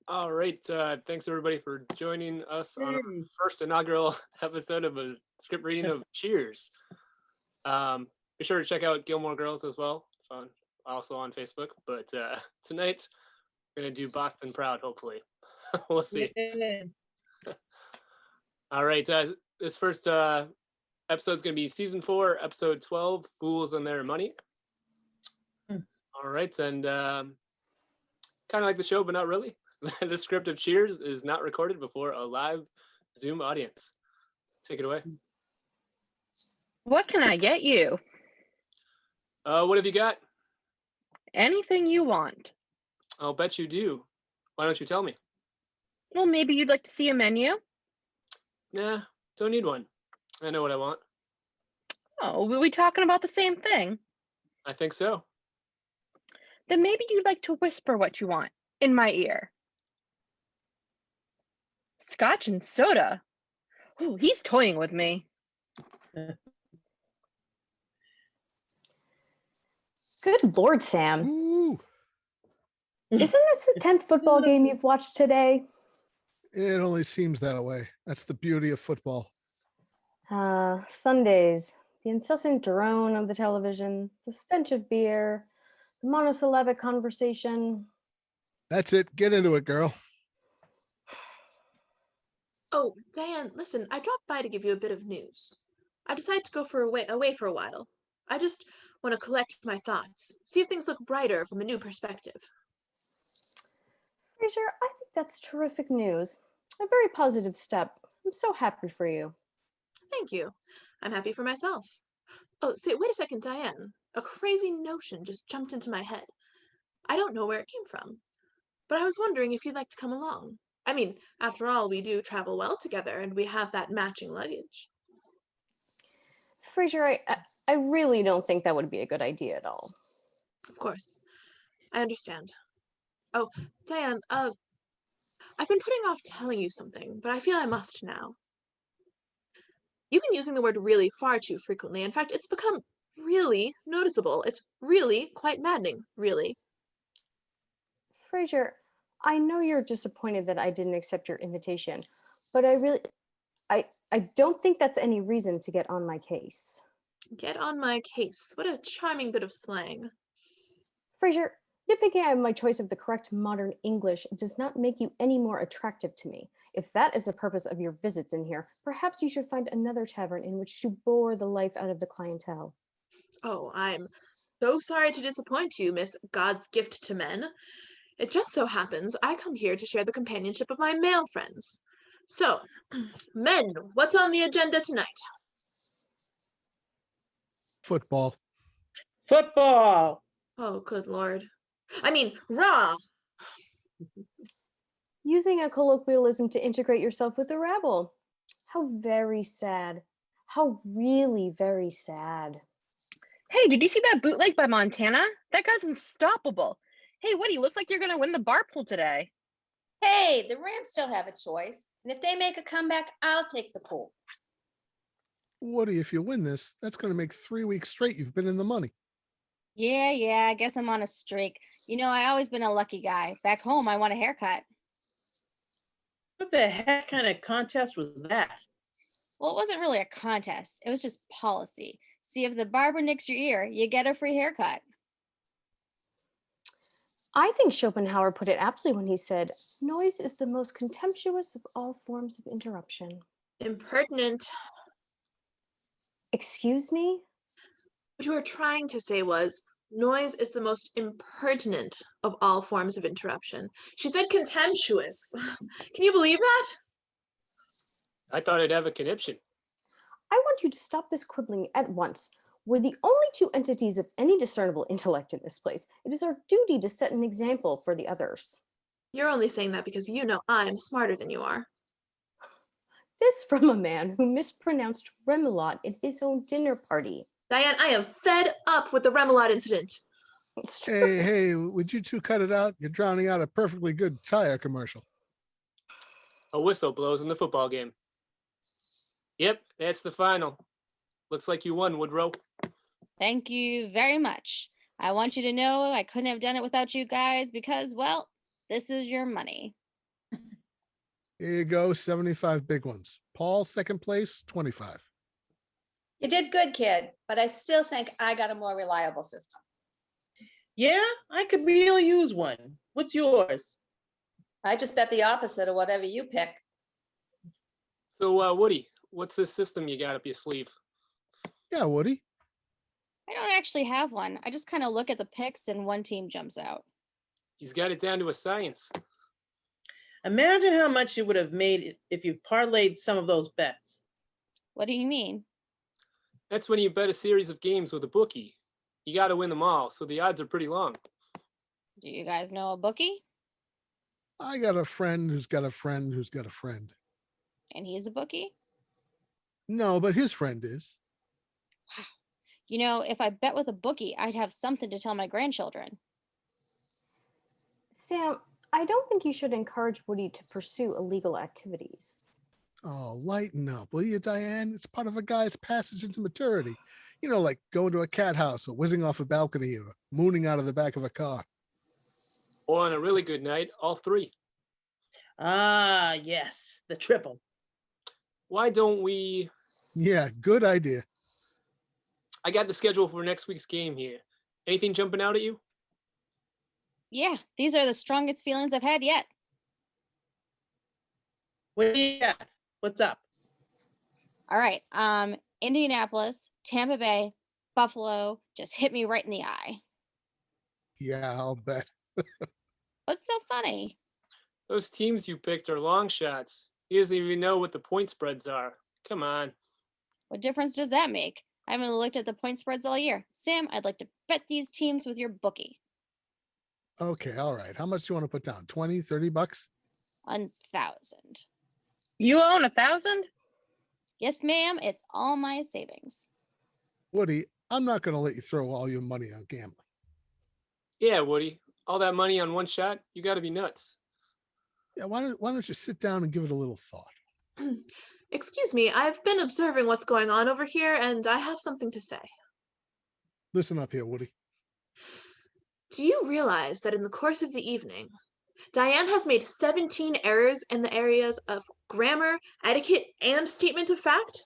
All right. Thanks everybody for joining us on our Hey. first inaugural episode of a script reading of Cheers. Be sure to check out Gilmore Girls as well. It's also on Facebook. But tonight we're gonna do Boston Proud. Hopefully, we'll see. Yeah. All right. This first episode is gonna be season 4, episode 12, "Fools and Their Money." Hmm. All right, and kind of like the show, but not really. The script of Cheers is not recorded before a live Zoom audience. Take it away. What can I get you? What have you got? Anything you want. I'll bet you do. Why don't you tell me? Well, maybe you'd like to see a menu? Nah, don't need one. I know what I want. Oh, were we talking about the same thing? I think so. Then maybe you'd like to whisper what you want in my ear. Scotch and soda. Oh, he's toying with me. Good Lord, Sam. Ooh, Isn't this the 10th football game you've watched today? it only seems that way. That's the beauty of football. Sundays, the incessant drone of the television, the stench of beer, the monosyllabic conversation. That's it. Get into it, girl. Oh, Diane, listen, I dropped by to give you a bit of news. I decided to go away for a while. I just want to collect my thoughts, see if things look brighter from a new perspective. Fraser, I think that's terrific news. A very positive step. I'm so happy for you. Thank you. I'm happy for myself. Oh, say, wait a second, Diane. A crazy notion just jumped into my head. I don't know where it came from, but I was wondering if you'd like to come along. I mean, after all, we do travel well together and we have that matching luggage. Fraser, I really don't think that would be a good idea at all. Of course. I understand. Oh, Diane, I've been putting off telling you something, but I feel I must now. You've been using the word really far too frequently. In fact, it's become really noticeable. It's really quite maddening, really. Fraser, I know you're disappointed that I didn't accept your invitation, but I don't think that's any reason to get on my case. Get on my case. What a charming bit of slang. Fraser, nitpicking at my choice of the correct modern English does not make you any more attractive to me. If that is the purpose of your visits in here, perhaps you should find another tavern in which to bore the life out of the clientele. Oh, I'm so sorry to disappoint you, Miss God's Gift to Men. It just so happens I come here to share the companionship of my male friends. So, men, what's on the agenda tonight? Football. Football. Oh, good Lord. I mean, raw. Using a colloquialism to integrate yourself with the rabble. How very sad. How really very sad. Hey, did you see that bootleg by Montana? That guy's unstoppable. Hey, Woody, looks like you're going to win the bar pool today. Hey, the Rams still have a choice. And if they make a comeback, I'll take the pool. Woody, if you win this, that's going to make 3 weeks straight you've been in the money. Yeah, I guess I'm on a streak. You know, I always been a lucky guy. Back home, I want a haircut. What the heck kind of contest was that? Well, it wasn't really a contest. It was just policy. See, if the barber nicks your ear, you get a free haircut. I think Schopenhauer put it aptly when he said, noise is the most contemptuous of all forms of interruption. Impertinent. Excuse me? What you were trying to say was, noise is the most impertinent of all forms of interruption. She said contemptuous. Can you believe that? I thought I'd have a conniption. I want you to stop this quibbling at once. We're the only two entities of any discernible intellect in this place. It is our duty to set an example for the others. You're only saying that because you know I'm smarter than you are. This from a man who mispronounced remoulade in his own dinner party. Diane, I am fed up with the remoulade incident. Hey, would you two cut it out? You're drowning out a perfectly good tire commercial. A whistle blows in the football game. Yep, that's the final. Looks like you won, Woodrow. Thank you very much. I want you to know I couldn't have done it without you guys because, well, this is your money. Here you go, 75 big ones. Paul, second place, 25. You did good, kid, but I still think I got a more reliable system. Yeah, I could really use one. What's yours? I just bet the opposite of whatever you pick. So, Woody, what's this system you got up your sleeve? Yeah, Woody. I don't actually have one. I just kind of look at the picks and one team jumps out. He's got it down to a science. Imagine how much you would have made if you parlayed some of those bets. What do you mean? That's when you bet a series of games with a bookie. You got to win them all, so the odds are pretty long. Do you guys know a bookie? I got a friend who's got a friend who's got a friend. And he's a bookie? No, but his friend is. You know, if I bet with a bookie, I'd have something to tell my grandchildren. Sam, I don't think you should encourage Woody to pursue illegal activities. Oh, lighten up, will you, Diane? It's part of a guy's passage into maturity. You know, like going to a cat house or whizzing off a balcony or mooning out of the back of a car. Or on a really good night, all three. Ah, yes, the triple. Why don't we... Yeah, good idea. I got the schedule for next week's game here. Anything jumping out at you? Yeah, these are the strongest feelings I've had yet. What do you got? What's up? All right. Indianapolis, Tampa Bay, Buffalo just hit me right in the eye. Yeah, I'll bet. What's so funny? Those teams you picked are long shots. He doesn't even know what the point spreads are. Come on. What difference does that make? I haven't looked at the point spreads all year. Sam, I'd like to bet these teams with your bookie. Okay, all right. How much do you want to put down? 20, 30 bucks? 1,000. You own 1,000? Yes, ma'am. It's all my savings. Woody, I'm not going to let you throw all your money on gambling. Yeah, Woody. All that money on one shot? You got to be nuts. Yeah, why don't you sit down and give it a little thought? Excuse me, I've been observing what's going on over here, and I have something to say. Listen up here, Woody. Do you realize that in the course of the evening, Diane has made 17 errors in the areas of grammar, etiquette, and statement of fact?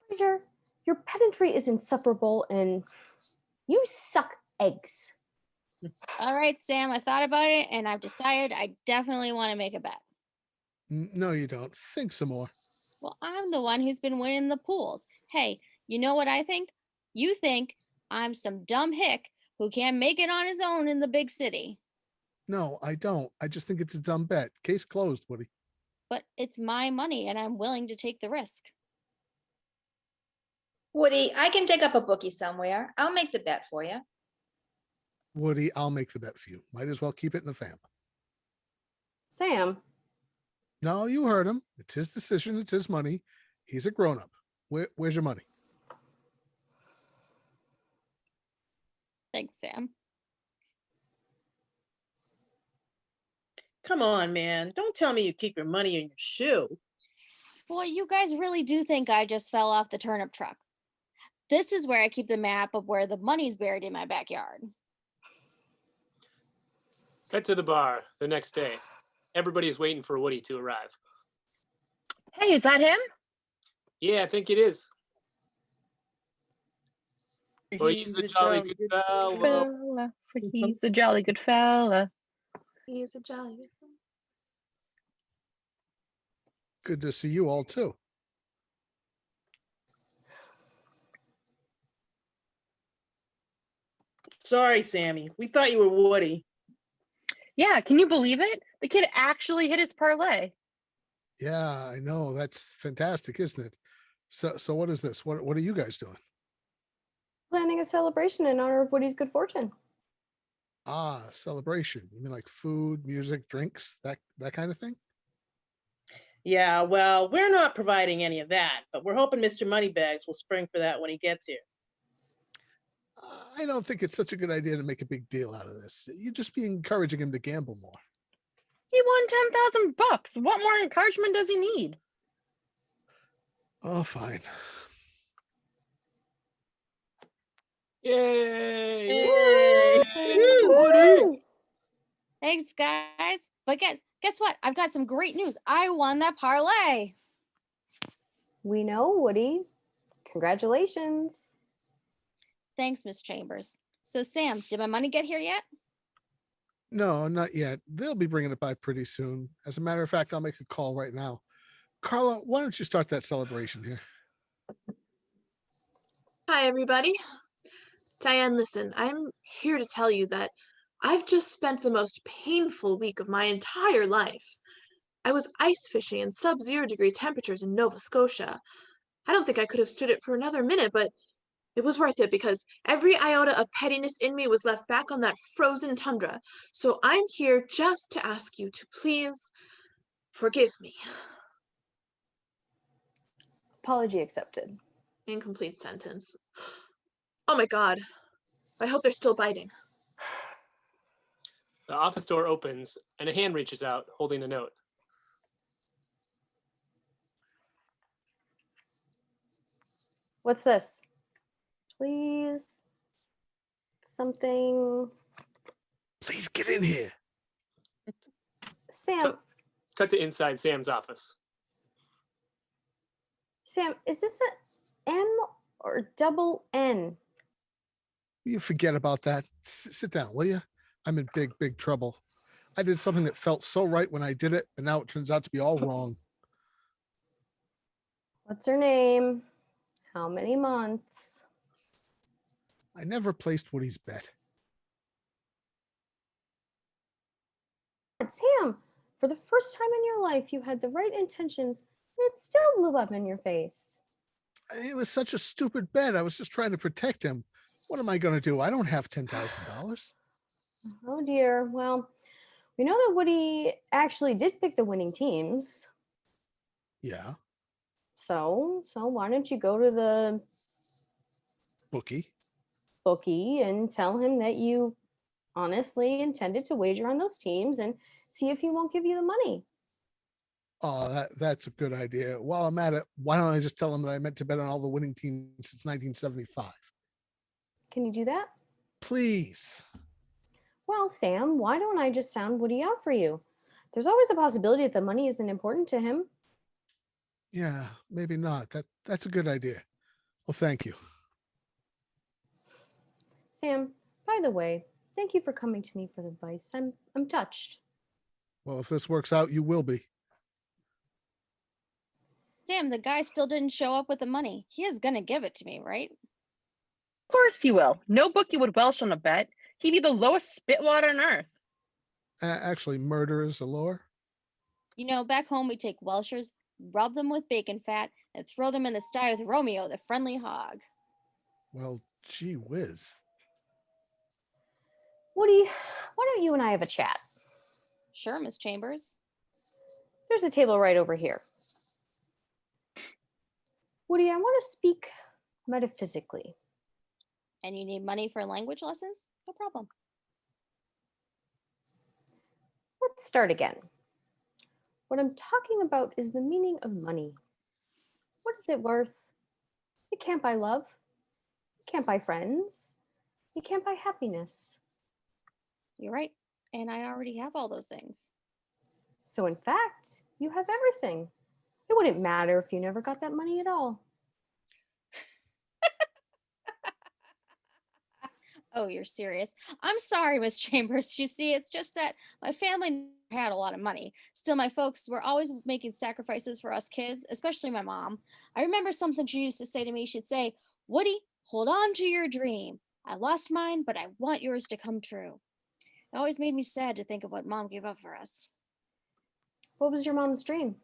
Fraser, your pedantry is insufferable and you suck eggs. All right, Sam, I thought about it and I've decided I definitely want to make a bet. No, you don't. Think some more. Well, I'm the one who's been winning the pools. Hey, you know what I think? You think I'm some dumb hick who can't make it on his own in the big city. No, I don't. I just think it's a dumb bet. Case closed, Woody. But it's my money and I'm willing to take the risk. Woody, I can dig up a bookie somewhere. I'll make the bet for you. Woody, I'll make the bet for you. Might as well keep it in the family. Sam, No, you heard him. It's his decision. It's his money. He's a grown-up. Where's your money? Thanks, Sam. Come on, man. Don't tell me you keep your money in your shoe. Boy, you guys really do think I just fell off the turnip truck. This is where I keep the map of where the money's buried in my backyard. Cut to the bar the next day. Everybody's waiting for Woody to arrive. Hey, is that him? Yeah, I think it is. Well, he's the jolly good fellow. Fella, for he's a jolly good fella. He's a jolly good fellow. Good to see you all too. Sorry, Sammy. We thought you were Woody. Yeah, can you believe it? The kid actually hit his parlay. Yeah, I know. That's fantastic, isn't it? So what is this? What are you guys doing? planning a celebration in honor of Woody's good fortune. Ah, celebration. You mean like food, music, drinks, that kind of thing? Yeah, well, we're not providing any of that, but we're hoping Mr. Moneybags will spring for that when he gets here. I don't think it's such a good idea to make a big deal out of this. You'd just be encouraging him to gamble more. He won 10,000 bucks. What more encouragement does he need? Oh, fine. Yay! Yay! Woody! Thanks, guys. But guess Guess what? I've got some great news. I won that parlay. We know, Woody. Congratulations. Thanks, Miss Chambers. So, Sam, did my money get here yet? No, not yet. They'll be bringing it by pretty soon. As a matter of fact, I'll make a call right now. Carla, why don't you start that celebration here? Hi, everybody. Diane, listen, I'm here to tell you that I've just spent the most painful week of my entire life. I was ice fishing in sub-zero degree temperatures in Nova Scotia. I don't think I could have stood it for another minute, but it was worth it because every iota of pettiness in me was left back on that frozen tundra. So I'm here just to ask you to please forgive me. Apology accepted. Incomplete sentence. Oh my God. I hope they're still biting. The office door opens and a hand reaches out holding a note. What's this? Please. Something. Please get in here. Sam, Cut to inside Sam's office. Sam, is this a M or double N? You forget about that. Sit down, will you? I'm in big, big trouble. I did something that felt so right when I did it, and now it turns out to be all wrong. What's her name? How many months? I never placed Woody's bet. Sam, for the first time in your life, you had the right intentions, and it still blew up in your face. It was such a stupid bet. I was just trying to protect him. What am I going to do? I don't have $10,000. Oh dear. Well, we know that Woody actually did pick the winning teams. Yeah, So why don't you go to the bookie. bookie and tell him that you honestly intended to wager on those teams and see if he won't give you the money. Oh, that's a good idea. While I'm at it, why don't I just tell him that I meant to bet on all the winning teams since 1975? Can you do that? Please. Well, Sam, why don't I just sound Woody out for you? There's always a possibility that the money isn't important to him. Yeah, maybe not. That's a good idea. Well, thank you. Sam, by the way, thank you for coming to me for advice. I'm touched. Well, if this works out, you will be. Sam, the guy still didn't show up with the money. He is gonna give it to me, right? Of course he will. No bookie would welch on a bet. He'd be the lowest spitwater on earth. Actually, murder is a lure. You know, back home we take Welshers, rub them with bacon fat, and throw them in the sty with Romeo, the friendly hog. Well, gee whiz. Woody, why don't you and I have a chat? Sure, Miss Chambers. There's a table right over here. Woody, I want to speak metaphysically. And you need money for language lessons? No problem. Let's start again. What I'm talking about is the meaning of money. What is it worth? It can't buy love. It can't buy friends. It can't buy happiness. You're right. And I already have all those things. So in fact, you have everything. It wouldn't matter if you never got that money at all. Oh, you're serious? I'm sorry, Miss Chambers. You see, it's just that my family never had a lot of money. Still, my folks were always making sacrifices for us kids, especially my mom. I remember something she used to say to me. She'd say, Woody, hold on to your dream. I lost mine, but I want yours to come true. It always made me sad to think of what mom gave up for us. What was your mom's dream?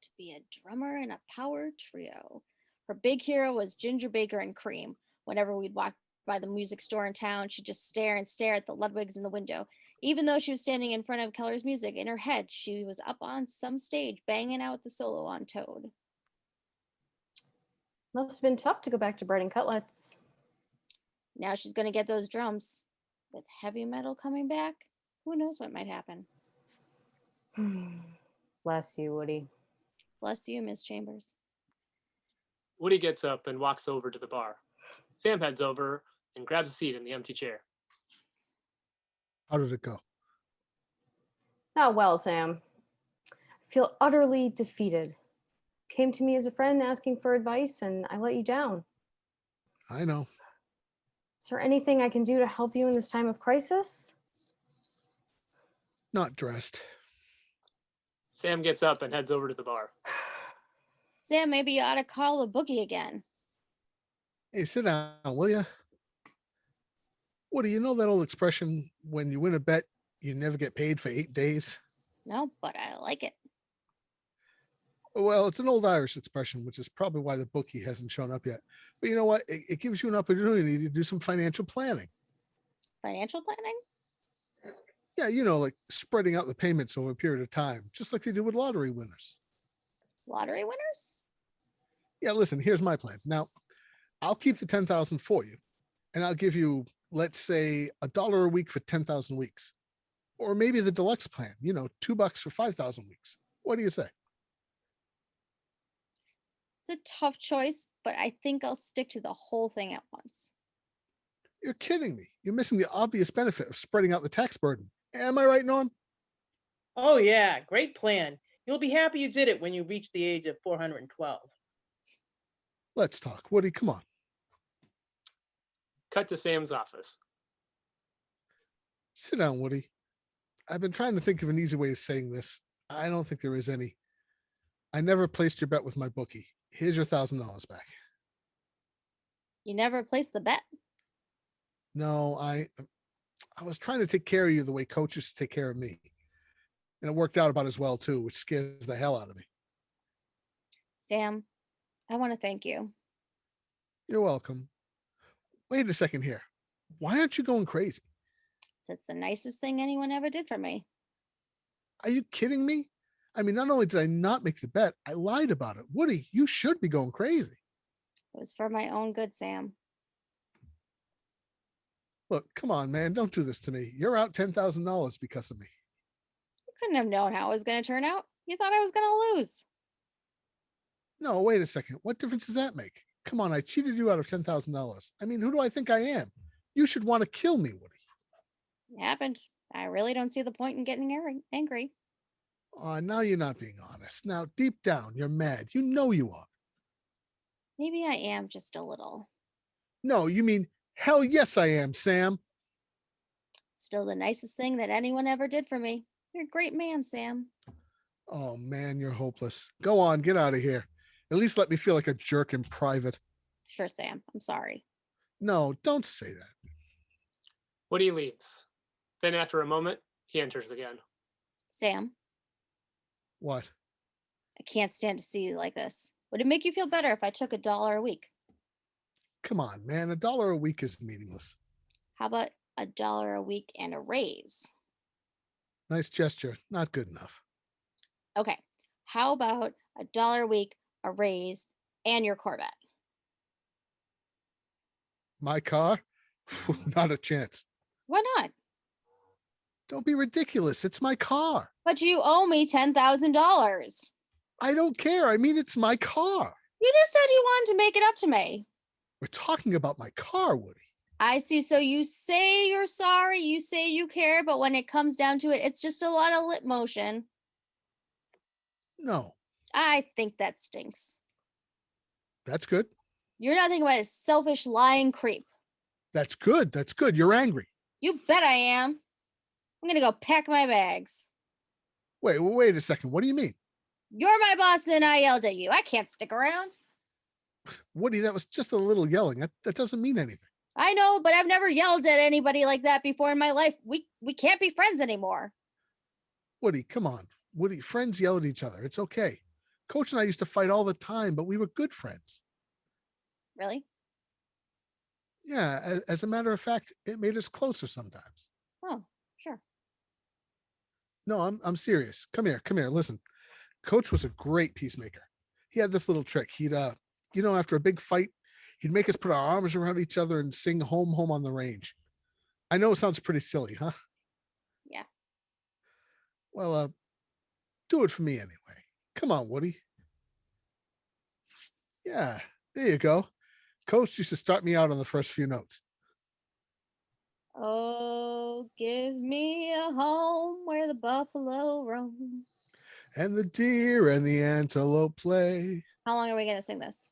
To be a drummer in a power trio. Her big hero was Ginger Baker and Cream. Whenever we'd walk by the music store in town, she'd just stare and stare at the Ludwigs in the window. Even though she was standing in front of Keller's music, in her head, she was up on some stage banging out the solo on Toad. Must have been tough to go back to bread and cutlets. Now she's going to get those drums. With heavy metal coming back, who knows what might happen. Bless you, Woody. Bless you, Miss Chambers. Woody gets up and walks over to the bar. Sam heads over and grabs a seat in the empty chair. How did it go? Not well, Sam. feel utterly defeated. Came to me as a friend asking for advice, and I let you down. I know. Is there anything I can do to help you in this time of crisis? Not dressed. Sam gets up and heads over to the bar. Sam, maybe you ought to call the bookie again. Hey, sit down, will you? Woody, you know that old expression, when you win a bet, you never get paid for 8 days? No, but I like it. Well, it's an old Irish expression, which is probably why the bookie hasn't shown up yet. But you know what? It gives you an opportunity to do some financial planning. Financial planning? Yeah, like spreading out the payments over a period of time, just like they do with lottery winners. Lottery winners? Yeah, listen, here's my plan. Now, I'll keep the 10,000 for you, and I'll give you, let's say, $1 a week for 10,000 weeks. Or maybe the deluxe plan, $2 for 5,000 weeks. What do you say? It's a tough choice, but I think I'll stick to the whole thing at once. You're kidding me. You're missing the obvious benefit of spreading out the tax burden. Am I right, Norm? Oh, yeah, great plan. You'll be happy you did it when you reach the age of 412. Let's talk. Woody, come on. Cut to Sam's office. Sit down, Woody. I've been trying to think of an easy way of saying this. I don't think there is any. I never placed your bet with my bookie. Here's your $1,000 back. You never placed the bet. No, I was trying to take care of you the way Coach used to take care of me. And it worked out about as well, too, which scares the hell out of me. Sam, I want to thank you. You're welcome. Wait a second here. Why aren't you going crazy? It's the nicest thing anyone ever did for me. Are you kidding me? I mean, not only did I not make the bet, I lied about it. Woody, you should be going crazy. It was for my own good, Sam. Look, come on, man. Don't do this to me. You're out $10,000 because of me. You couldn't have known how it was going to turn out. You thought I was going to lose. No, wait a second. What difference does that make? Come on, I cheated you out of $10,000. I mean, who do I think I am? You should want to kill me, Woody. It happened. I really don't see the point in getting angry. Oh, now you're not being honest. Now, deep down, you're mad. You know you are. Maybe I am just a little. No, you mean, hell yes, I am, Sam. Still the nicest thing that anyone ever did for me. You're a great man, Sam. Oh, man, you're hopeless. Go on, get out of here. At least let me feel like a jerk in private. Sure, Sam. I'm sorry. No, don't say that. Woody leaves. Then after a moment, he enters again. Sam, What? I can't stand to see you like this. Would it make you feel better if I took $1 a week? Come on, man. $1 a week is meaningless. How about $1 a week and a raise? Nice gesture. Not good enough. Okay. How about $1 a week, a raise, and your Corvette? My car? Not a chance. Why not? Don't be ridiculous. It's my car. But you owe me $10,000. I don't care. I mean, it's my car. You just said you wanted to make it up to me. We're talking about my car, Woody. I see. So you say you're sorry, you say you care, but when it comes down to it, it's just a lot of lip motion. No, I think that stinks. that's good. You're nothing but a selfish, lying creep. That's good. That's good. You're angry. You bet I am. I'm going to go pack my bags. Wait a second. What do you mean? You're my boss and I yelled at you. I can't stick around. Woody, that was just a little yelling. That doesn't mean anything. I know, but I've never yelled at anybody like that before in my life. We can't be friends anymore. Woody, come on. Woody, friends yell at each other. It's okay. Coach and I used to fight all the time, but we were good friends. Really? Yeah, as a matter of fact, it made us closer sometimes. Oh, sure. No, I'm serious. Come here. Listen, Coach was a great peacemaker. He had this little trick. He'd, after a big fight, he'd make us put our arms around each other and sing "Home, Home on the Range." I know it sounds pretty silly, huh? Yeah. Well, do it for me anyway. Come on, Woody. Yeah, there you go. Coach used to start me out on the first few notes. Oh, give me a home where the buffalo roam. and the deer and the antelope play. How long are we gonna sing this?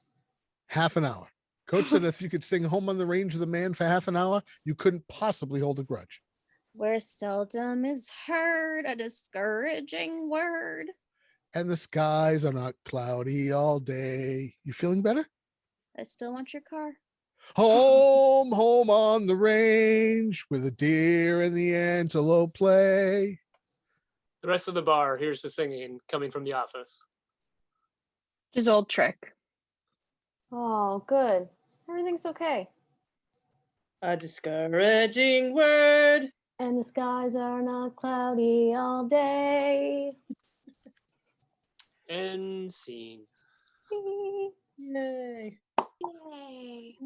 Half an hour. Coach said if you could sing Home on the Range of the Man for half an hour, you couldn't possibly hold a grudge. Where seldom is heard a discouraging word. And the skies are not cloudy all day. You feeling better? I still want your car. Home, home on the range where the deer and the antelope play. The rest of the bar here's the singing coming from the office. His old trick. Oh, good. Everything's okay. A discouraging word. And the skies are not cloudy all day. End scene. Yay. Yay.